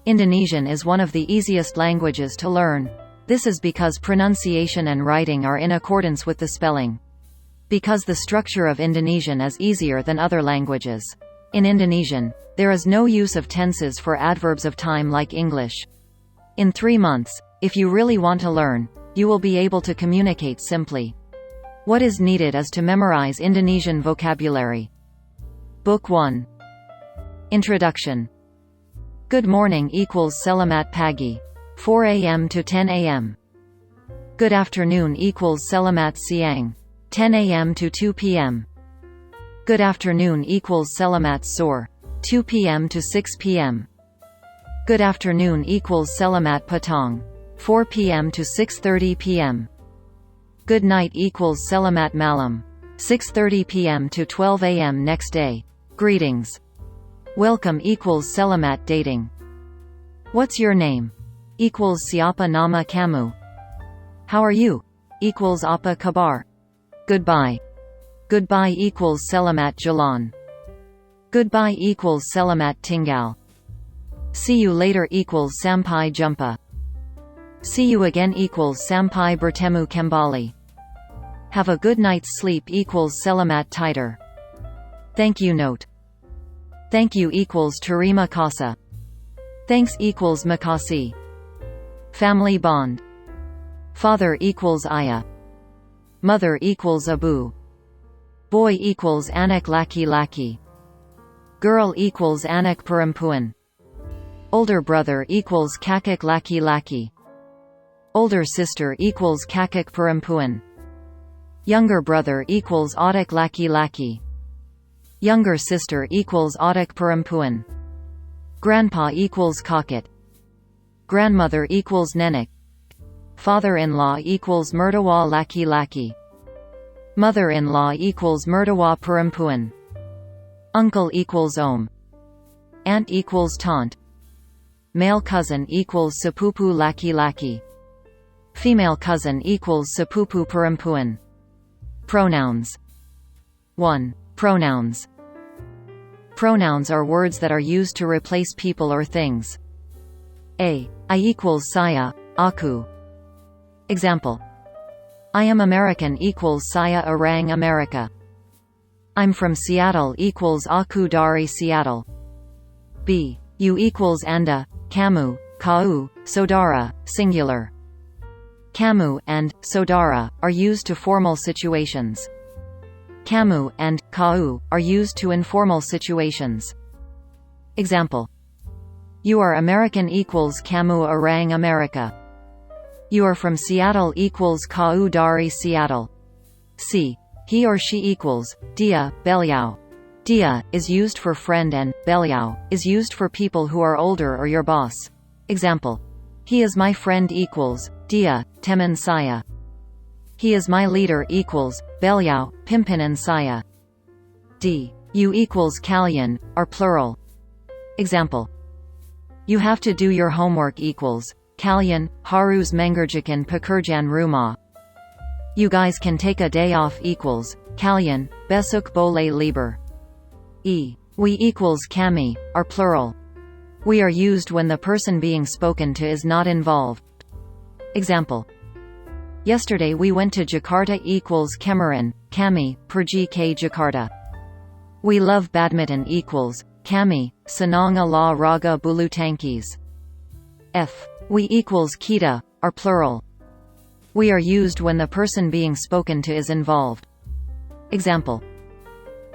Indonesian is one of the easiest languages to learn. This is because pronunciation and writing are in accordance with the spelling. Because the structure of Indonesian is easier than other languages. In Indonesian, there is no use of tenses for adverbs of time like English. In 3 months, if you really want to learn, you will be able to communicate simply. What is needed is to memorize Indonesian vocabulary. Book 1. Introduction. Good morning equals Selamat pagi. 4 a.m. to 10 a.m. Good afternoon equals Selamat siang. 10 a.m. to 2 p.m. Good afternoon equals Selamat sore. 2 p.m. to 6 p.m. Good afternoon equals Selamat petang. 4 p.m. to 6:30 p.m. Good night equals Selamat malam. 6:30 p.m. to 12 a.m. next day. Greetings. Welcome equals Selamat dating. What's your name? Equals siapa nama kamu. How are you? Equals apa kabar. Goodbye. Goodbye equals Selamat jalan. Goodbye equals Selamat tinggal. See you later equals sampai jumpa. See you again equals sampai bertemu kembali. Have a good night's sleep equals Selamat tidur. Thank you note. Thank you equals terima kasih. Thanks equals makasih. Family bond. Father equals ayah. Mother equals abu. Boy equals anak laki-laki. Girl equals anak perempuan. Older brother equals kakak laki-laki. Older sister equals kakak perempuan. Younger brother equals adik laki-laki. Younger sister equals adik perempuan. Grandpa equals kakek. Grandmother equals nenek. Father-in-law equals mertua laki-laki. Mother-in-law equals mertua perempuan. Uncle equals om. Aunt equals tante. Male cousin equals sepupu laki-laki. Female cousin equals sepupu perempuan. Pronouns. 1. Pronouns. Pronouns are words that are used to replace people or things. I equals saya, aku. Example. I am American equals saya orang Amerika. I'm from Seattle equals aku dari Seattle. You equals anda, kamu, kau, saudara, singular. Kamu and saudara are used to formal situations. Kamu and kau are used to informal situations. Example. You are American equals kamu orang Amerika. You are from Seattle equals kau dari Seattle. He or she equals dia, beliau. Dia is used for friend and beliau is used for people who are older or your boss. Example. He is my friend equals dia, teman saya. He is my leader equals beliau, pimpinan saya. You equals kalian are plural. Example. You have to do your homework equals kalian harus mengerjakan pekerjaan rumah. You guys can take a day off equals kalian besok boleh libur. We equals kami are plural. We are used when the person being spoken to is not involved. Example. Yesterday we went to Jakarta equals kemarin, kami, pergi ke Jakarta. We love badminton equals kami, senang olahraga bulu tangkis. We equals kita are plural. We are used when the person being spoken to is involved. Example.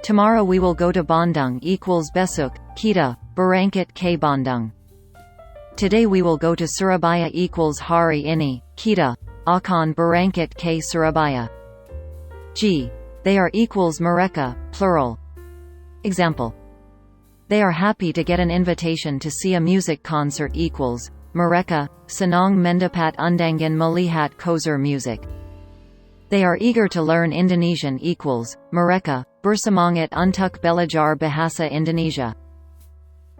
Tomorrow we will go to Bandung equals besok, kita, berangkat ke Bandung. Today we will go to Surabaya equals hari ini, kita, akan berangkat ke Surabaya. They are equals mereka, plural. Example. They are happy to get an invitation to see a music concert equals mereka senang mendapat undangan melihat konser music. They are eager to learn Indonesian equals mereka bersemangat untuk belajar bahasa Indonesia.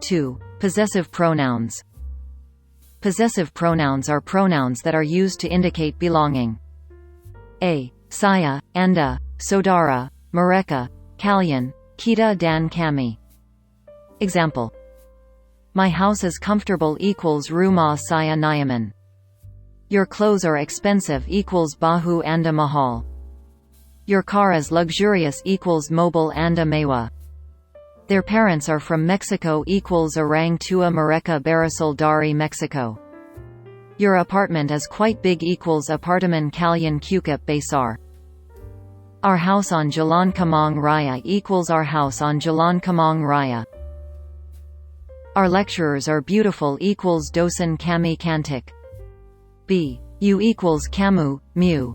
2. Possessive pronouns. Possessive pronouns are pronouns that are used to indicate belonging. Saya, anda, saudara, mereka, kalian, kita dan kami. Example. My house is comfortable equals rumah saya nyaman. Your clothes are expensive equals bahu anda mahal. Your car is luxurious equals mobil anda mewah. Their parents are from Mexico equals orang tua mereka berasal dari Mexico. Your apartment is quite big equals apartemen kalian cukup besar. Our house on Jalan Kemang Raya equals our house on Jalan Kemang Raya. Our lecturers are beautiful equals dosen kami cantik. You equals kamu, mu.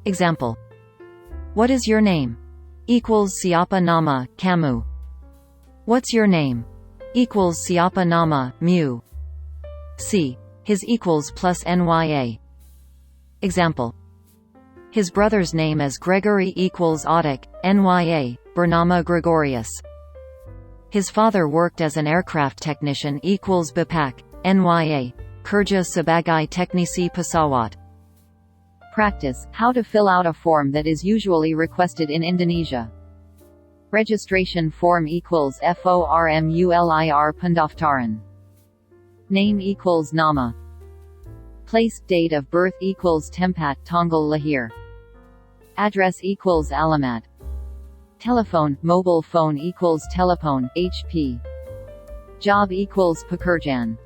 Example. What is your name? Equals siapa nama, kamu. What's your name? Equals siapa nama, mu. His equals plus nya. Example. His brother's name is Gregory equals Adik, nya, bernama Gregorius. His father worked as an aircraft technician equals bapak, nya, kerja sebagai teknisi pesawat. Practice, how to fill out a form that is usually requested in Indonesia. Registration form equals formulir pendaftaran. Name equals nama. Place, date of birth equals tempat tanggal lahir. Address equals alamat. Telephone, mobile phone equals telepon, HP. Job equals pekerjaan.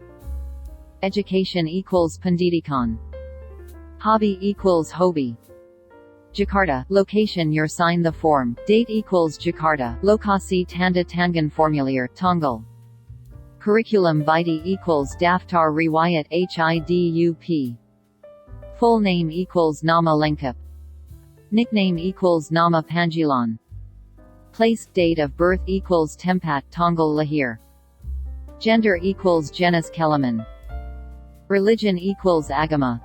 Education equals pendidikan. Hobby equals hobi. Jakarta, location your sign the form, date equals Jakarta, lokasi tanda tangan formulir, tanggal. Curriculum vitae equals daftar riwayat hidup. Full name equals nama lengkap. Nickname equals nama panggilan. Place, date of birth equals tempat tanggal lahir. Gender equals jenis kelamin. Religion equals agama.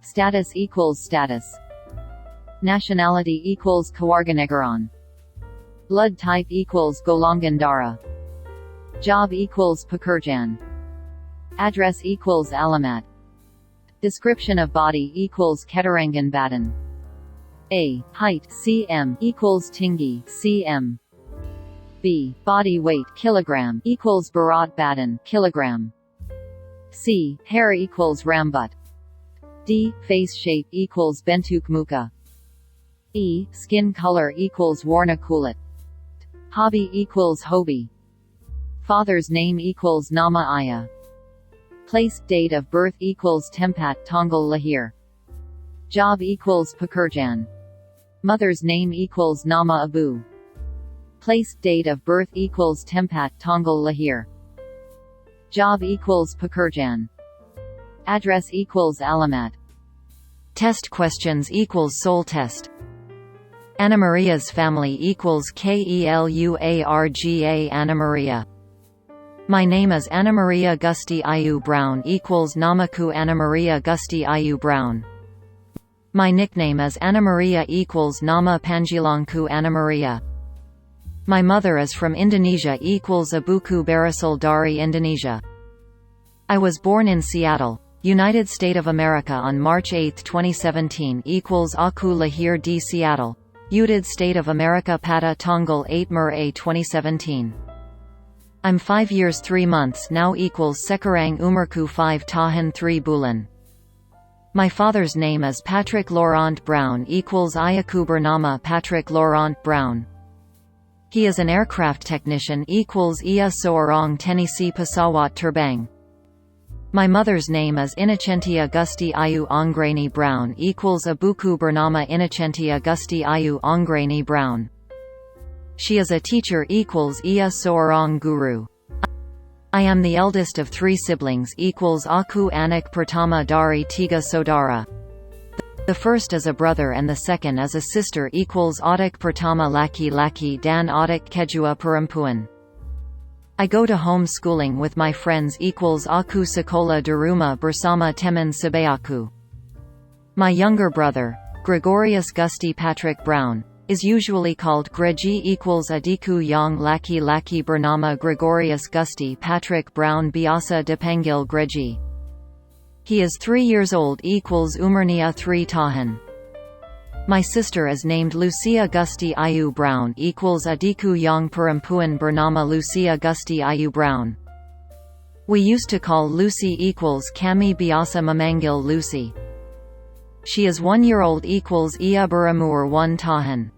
Status equals status. Nationality equals kewarganegaraan. Blood type equals golongan darah. Job equals pekerjaan. Address equals alamat. Description of body equals keterangan badan. A. Height cm equals tinggi cm. B. Body weight kilogram equals berat badan kilogram. C. Hair equals rambut. D. Face shape equals bentuk muka. E. Skin color equals warna kulit. Hobby equals hobi. Father's name equals nama ayah. Place, date of birth equals tempat tanggal lahir. Job equals pekerjaan. Mother's name equals nama abu. Place, date of birth equals tempat tanggal lahir. Job equals pekerjaan. Address equals alamat. Test questions equals soul test. Anna Maria's family equals KELUARGA Anna Maria. My name is Anna Maria Gusti Ayu Brown equals namaku Anna Maria Gusti Ayu Brown. My nickname is Anna Maria equals nama panggilanku Anna Maria. My mother is from Indonesia equals ibuku berasal dari Indonesia. I was born in Seattle, United States of America on March 8, 2017 equals aku lahir di Seattle, United States of America pada tanggal 8 Mei 2017. I'm 5 years 3 months now equals sekarang umarku 5 tahun 3 bulan. My father's name is Patrick Laurent Brown equals ayaku bernama Patrick Laurent Brown. He is an aircraft technician equals ia seorang teknisi pesawat terbang. My mother's name is Inocentia Gusti Ayu Anggreni Brown equals ibuku bernama Inocentia Gusti Ayu Anggreni Brown. She is a teacher equals ia seorang guru. I am the eldest of 3 siblings equals aku anak pertama dari 3 saudara. The first is a brother and the second is a sister equals adik pertama laki-laki dan adik kedua perempuan. I go to home schooling with my friends equals aku sekolah di rumah bersama teman sebayaku. My younger brother, Gregorius Gusti Patrick Brown, is usually called Gregi equals adikku yang laki-laki bernama Gregorius Gusti Patrick Brown biasa dipanggil Gregi. He is 3 years old equals umarnya 3 tahun. My sister is named Lucia Gusti Ayu Brown equals adikku yang perempuan bernama Lucia Gusti Ayu Brown. We used to call Lucy equals kami biasa memanggil Lucy. She is 1 year old equals ia berumur 1 tahun.